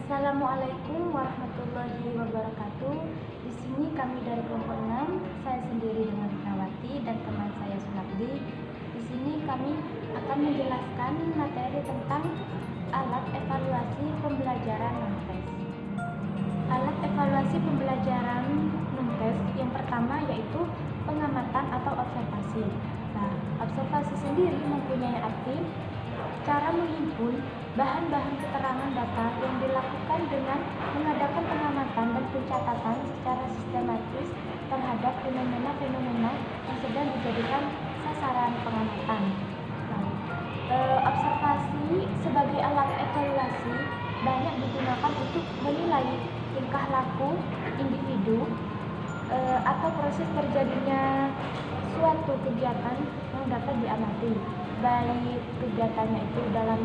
Assalamualaikum warahmatullahi wabarakatuh. Di sini kami dari kelompok 6, saya sendiri dengan Nawati dan teman saya Sunardi. Di sini kami akan menjelaskan materi tentang alat evaluasi pembelajaran non-tes. Alat evaluasi pembelajaran non-tes yang pertama yaitu pengamatan atau observasi. Nah, observasi sendiri mempunyai arti cara menghimpun bahan-bahan keterangan data yang dilakukan dengan mengadakan pengamatan dan pencatatan secara sistematis terhadap fenomena-fenomena yang sedang dijadikan sasaran pengamatan. Nah, observasi sebagai alat evaluasi banyak digunakan untuk menilai tingkah laku individu atau proses terjadinya suatu kegiatan yang dapat diamati, baik kegiatannya itu dalam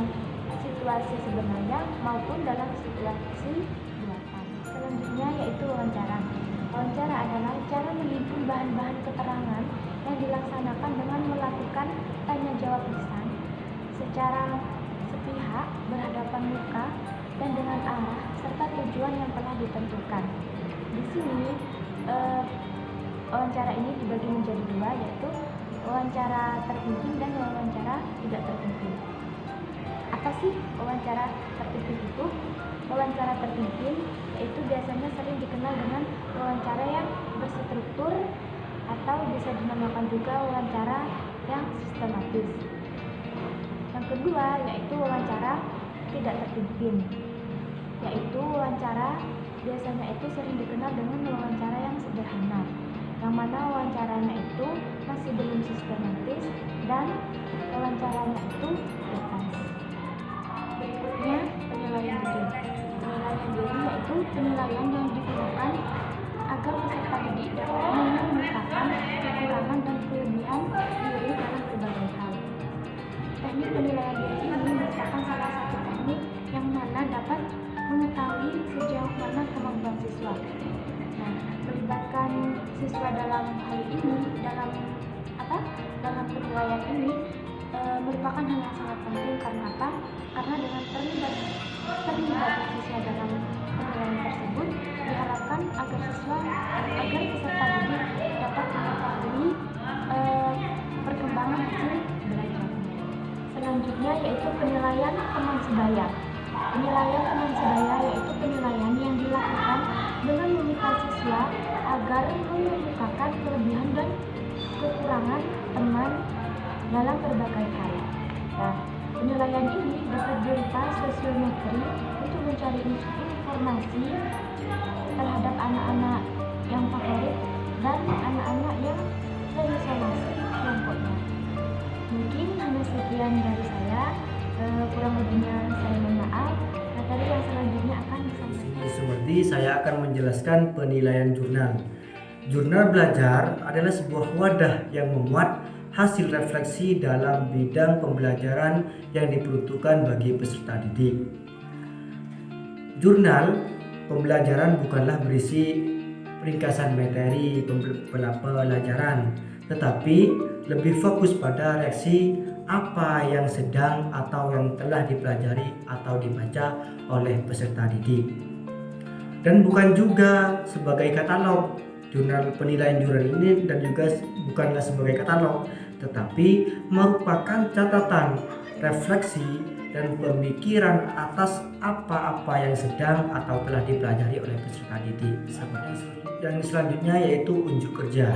situasi sebenarnya maupun dalam situasi buatan. Selanjutnya yaitu wawancara. Wawancara adalah cara menghimpun bahan-bahan keterangan yang dilaksanakan dengan melakukan tanya jawab lisan secara sepihak, berhadapan muka, dan dengan arah serta tujuan yang telah ditentukan. Di sini wawancara ini dibagi menjadi dua, yaitu wawancara terpimpin dan wawancara tidak terpimpin. Apa sih wawancara terpimpin itu? Wawancara terpimpin yaitu biasanya sering dikenal dengan wawancara yang berstruktur atau bisa dinamakan juga wawancara yang sistematis. Yang kedua yaitu wawancara tidak terpimpin, yaitu wawancara biasanya itu sering dikenal dengan wawancara yang sederhana, yang mana wawancaranya itu masih belum sistematis dan wawancaranya itu bebas. Berikutnya penilaian diri. Penilaian diri yaitu penilaian yang digunakan agar peserta didik dapat mengemukakan kekurangan dan kelebihan diri dalam berbagai hal. Teknik penilaian diri ini merupakan salah satu teknik yang mana dapat mengetahui sejauh mana kemampuan siswa. Nah, melibatkan siswa dalam hal ini, dalam penilaian ini merupakan hal yang sangat penting. Karena apa? Karena dengan terlibatkan siswa dalam penilaian tersebut diharapkan agar peserta didik dapat mengetahui perkembangan hasil belajarnya. Selanjutnya yaitu penilaian teman sebaya. Penilaian teman sebaya yaitu penilaian yang dilakukan dengan meminta siswa agar mengemukakan kelebihan dan kekurangan teman dalam berbagai hal. Nah, penilaian ini dapat berupa sosiometri untuk mencari informasi terhadap anak-anak yang favorit dan anak-anak yang terisolasi kelompoknya. Mungkin hanya sekian dari saya. Kurang lebihnya saya mohon maaf. Materi yang selanjutnya akan disampaikan. Seperti saya akan menjelaskan penilaian jurnal. Jurnal belajar adalah sebuah wadah yang memuat hasil refleksi dalam bidang pembelajaran yang diperuntukkan bagi peserta didik. Jurnal pembelajaran bukanlah berisi ringkasan materi pelajaran, tetapi lebih fokus pada reaksi apa yang sedang atau yang telah dipelajari atau dibaca oleh peserta didik. Dan bukan juga sebagai katalog. Penilaian jurnal ini dan juga bukanlah sebagai katalog, tetapi merupakan catatan, refleksi, dan pemikiran atas apa-apa yang sedang atau telah dipelajari oleh peserta didik. Dan selanjutnya yaitu unjuk kerja.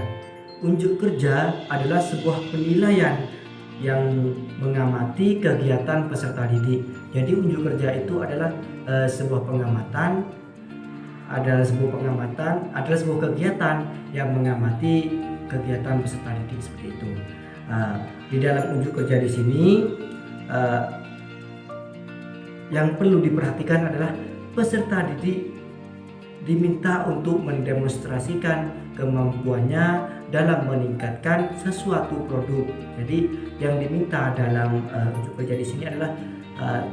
Unjuk kerja adalah sebuah penilaian yang mengamati kegiatan peserta didik. Jadi unjuk kerja itu adalah sebuah pengamatan, adalah sebuah kegiatan yang mengamati kegiatan peserta didik seperti itu. Di dalam unjuk kerja di sini yang perlu diperhatikan adalah peserta didik diminta untuk mendemonstrasikan kemampuannya dalam meningkatkan sesuatu produk. Jadi yang diminta dalam unjuk kerja di sini adalah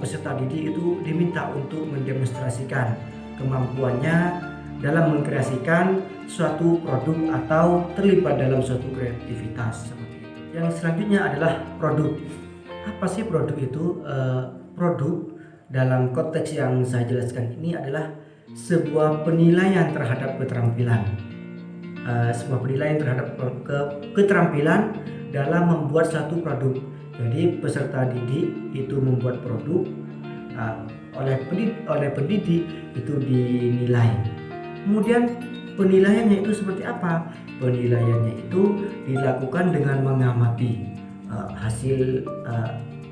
peserta didik itu diminta untuk mendemonstrasikan kemampuannya dalam mengkreasikan suatu produk atau terlibat dalam suatu kreativitas seperti itu. Yang selanjutnya adalah produk. Apa sih produk itu? Produk dalam konteks yang saya jelaskan ini adalah sebuah penilaian terhadap keterampilan. Sebuah penilaian terhadap keterampilan dalam membuat satu produk. Jadi peserta didik itu membuat produk, oleh pendidik itu dinilai. Kemudian penilaiannya itu seperti apa? Penilaiannya itu dilakukan dengan mengamati hasil,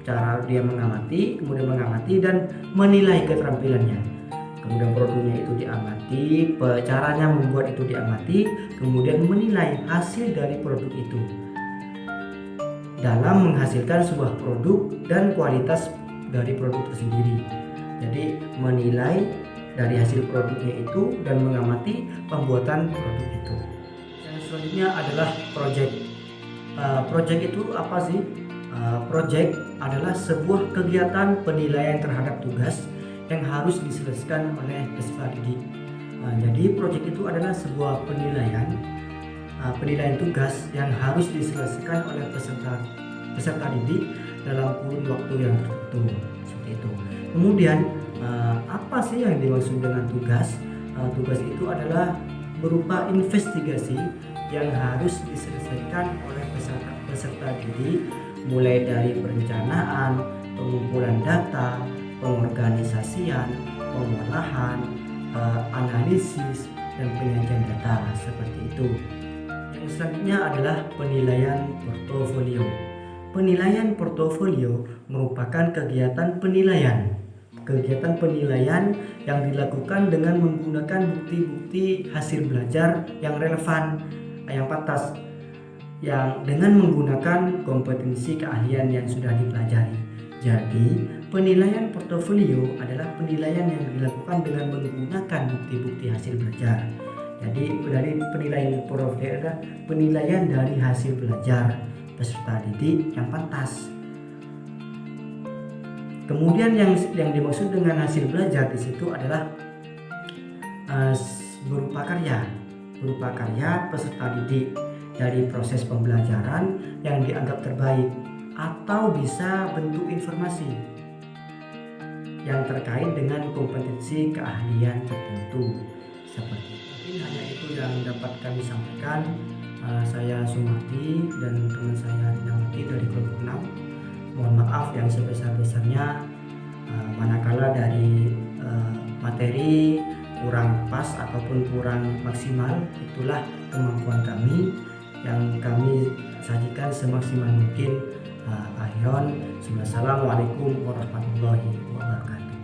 cara dia mengamati, kemudian mengamati dan menilai keterampilannya. Kemudian produknya itu diamati, caranya membuat itu diamati, kemudian menilai hasil dari produk itu dalam menghasilkan sebuah produk dan kualitas dari produk tersendiri. Jadi menilai dari hasil produknya itu dan mengamati pembuatan produk itu. Yang selanjutnya adalah project. Project itu apa sih? Project adalah sebuah kegiatan penilaian terhadap tugas yang harus diselesaikan oleh peserta didik. Jadi project itu adalah sebuah penilaian tugas yang harus diselesaikan oleh peserta didik dalam kurun waktu yang tertentu, seperti itu. Kemudian apa sih yang dimaksud dengan tugas? Tugas itu adalah berupa investigasi yang harus diselesaikan oleh peserta didik, mulai dari perencanaan, pengumpulan data, pengorganisasian, pengolahan, analisis, dan penyajian data, seperti itu. Yang selanjutnya adalah penilaian portofolio. Penilaian portofolio merupakan kegiatan penilaian yang dilakukan dengan menggunakan bukti-bukti hasil belajar yang relevan, yang pantas, yang dengan menggunakan kompetensi keahlian yang sudah dipelajari. Jadi, penilaian portofolio adalah penilaian yang dilakukan dengan menggunakan bukti-bukti hasil belajar. Jadi, dari penilaian portofolio adalah penilaian dari hasil belajar peserta didik yang pantas. Kemudian yang dimaksud dengan hasil belajar di situ adalah berupa karya peserta didik dari proses pembelajaran yang dianggap terbaik, atau bisa bentuk informasi yang terkait dengan kompetensi keahlian tertentu, seperti itu. Mungkin hanya itu yang dapat kami sampaikan. Saya Sumarti dan teman saya Dinamati dari kelompok 6. Mohon maaf yang sebesar-besarnya manakala dari materi kurang pas ataupun kurang maksimal. Itulah kemampuan kami yang kami sajikan semaksimal mungkin. Akhirnya, Assalamualaikum warahmatullahi wabarakatuh.